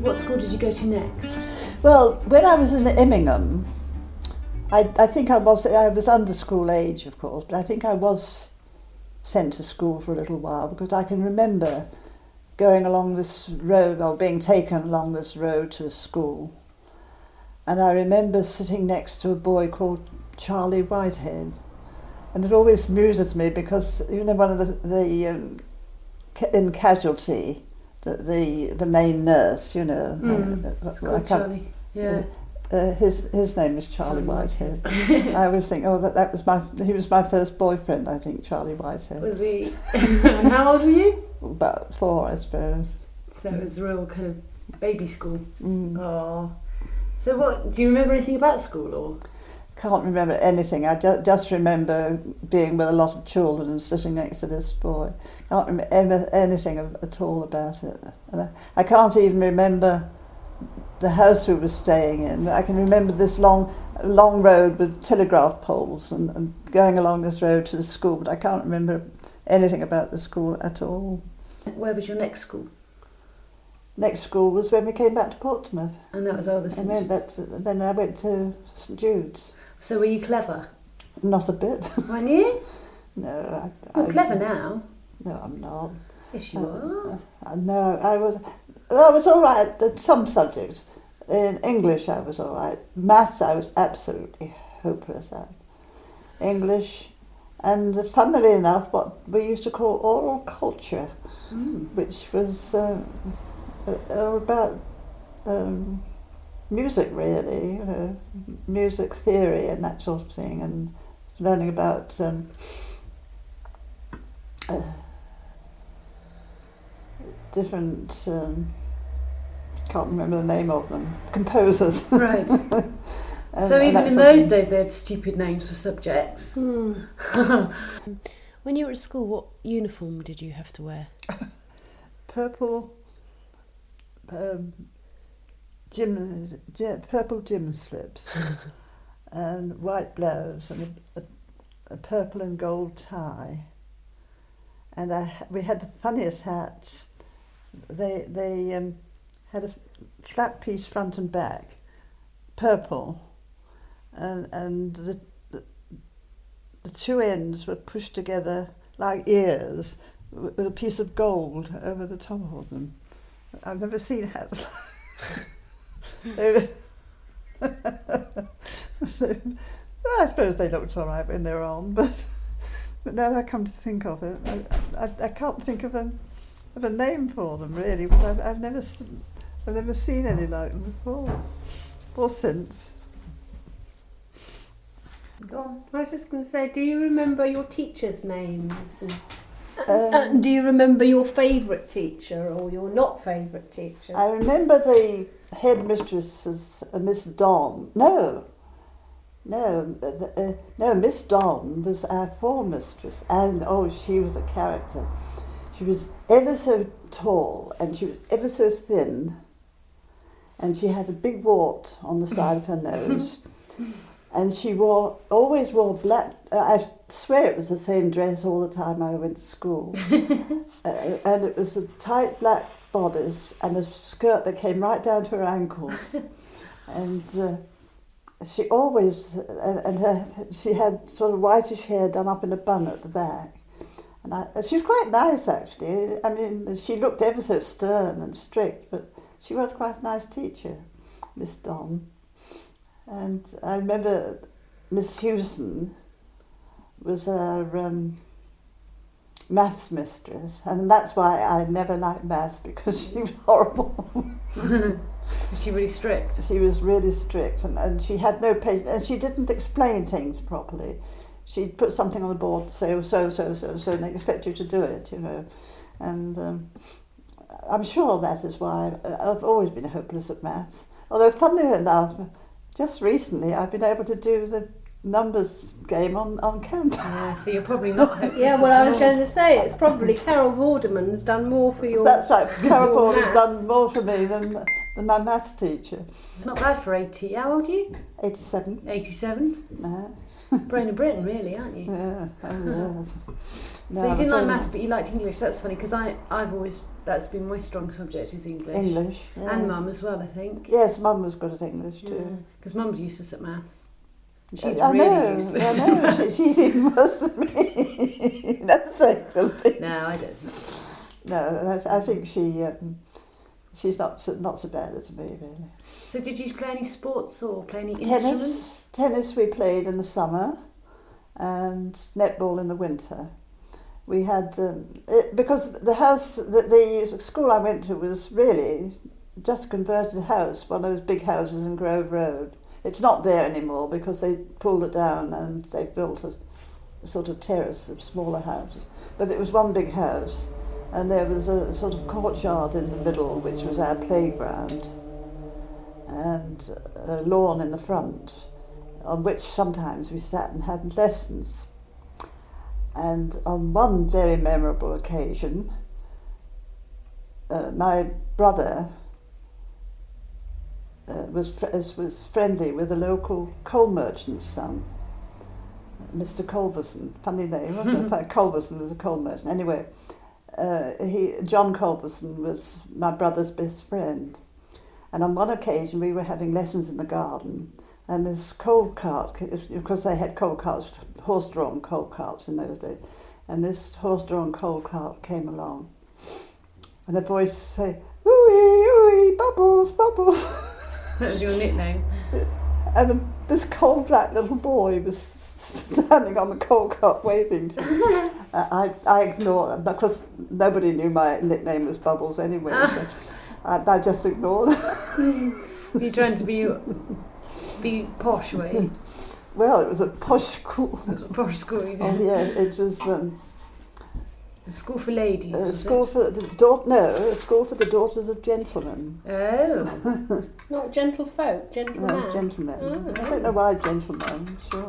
What school did you go to next? Well, when I was in Immingham, I think I was under school age, of course, but I think I was sent to school for a little while, because I can remember going along this road, or being taken along this road to a school. And I remember sitting next to a boy called Charlie Whitehead. And it always amuses me because, you know, one of in Casualty, the main nurse, you know. Charlie, yeah. His name is Charlie Whitehead. I always think, he was my first boyfriend, I think, Charlie Whitehead. Was he? And how old were you? About 4, I suppose. So it was real kind of baby school. Oh. So do you remember anything about school, or? Can't remember anything. I just remember being with a lot of children and sitting next to this boy. Can't remember anything at all about it. And I can't even remember the house we were staying in. I can remember this long road with telegraph poles and going along this road to the school, but I can't remember anything about the school at all. Where was your next school? Next school was when we came back to Portsmouth. And that was then I went to St Jude's. So were you clever? Not a bit. Weren't you? No. You're clever now. No, I'm not. Yes, you are. No, I was all right at some subjects. In English, I was all right. Maths, I was absolutely hopeless at. English, and funnily enough, what we used to call oral culture, which was about music, really, you know, music theory and that sort of thing, and learning about different, can't remember the name of them, composers. Right. So even in those days they had stupid names for subjects. When you were at school, what uniform did you have to wear? Purple purple gym slips and white blouse and a purple and gold tie. And we had the funniest hats. They had a flat piece front and back, purple, and the two ends were pushed together like ears with a piece of gold over the top of them. I've never seen hats like so, I suppose they looked all right when they were on, but now I come to think of it, I can't think of a name for them really, but I've never seen any like them before or since. Go on. I was just going to say, do you remember your teachers' names? Do you remember your favourite teacher or your not favourite teacher? I remember the headmistress as Miss Don. No, Miss Don was our form mistress, and she was a character. She was ever so tall and she was ever so thin, and she had a big wart on the side of her nose. And she always wore black, I swear it was the same dress all the time I went to school. And it was a tight black bodice and a skirt that came right down to her ankles. And she always, she had sort of whitish hair done up in a bun at the back. And she was quite nice, actually. I mean, she looked ever so stern and strict, but she was quite a nice teacher, Miss Don. And I remember Miss Hewson was our maths mistress, and that's why I never liked maths, because she was horrible. Was she really strict? She was really strict, and she had no patience, and she didn't explain things properly. She'd put something on the board to say, so, and they expect you to do it, you know. And I'm sure that is why I've always been hopeless at maths. Although, funnily enough, just recently I've been able to do the numbers game on count. Yeah, so you're probably not hopeless. Yeah, well, I was going to say, it's probably Carol Vorderman's done more for your... That's right, Carol Vorderman's done more for me than my maths teacher. Not bad for 80. How old are you? 87. 87? Uh-huh. Brain of Britain, really, aren't you? Yeah, oh yes. So you didn't like maths, but you liked English. That's funny, because I've always, that's been my strong subject, is English. English, yeah. And Mum as well, I think. Yes, Mum was good at English too. Because Mum's useless at maths. She's I really know, useless. I know. She's even worse than me. That's saying something. No, I don't think. No, I think she's not so bad as me, really. So did you play any sports or play any instruments? Tennis we played in the summer, and netball in the winter. We had, because the school I went to was really just a converted house, one of those big houses in Grove Road. It's not there anymore because they pulled it down and they built a sort of terrace of smaller houses. But it was one big house, and there was a sort of courtyard in the middle, which was our playground, and a lawn in the front, on which sometimes we sat and had lessons. And on one very memorable occasion, my brother was friendly with a local coal merchant's son, Mr. Culberson. Funny name, wasn't it? Culberson was a coal merchant. Anyway, John Culberson was my brother's best friend. And on one occasion we were having lessons in the garden, and this coal cart, because they had coal carts, horse-drawn coal carts in those days, and this horse-drawn coal cart came along, and the boys say, "Ooey, ooey, Bubbles, Bubbles." That was your nickname. And this coal black little boy was standing on the coal cart waving to me. I ignored, because nobody knew my nickname was Bubbles anyway, so I just ignored it. You're trying to be posh, were you? Well, it was a posh school. It was a posh school, you did. Oh yeah, it was a school for ladies. a school for a school for the daughters of gentlemen. Oh. Not gentlefolk, gentlemen. No, gentlemen. Oh. I don't know why gentlemen. Sure.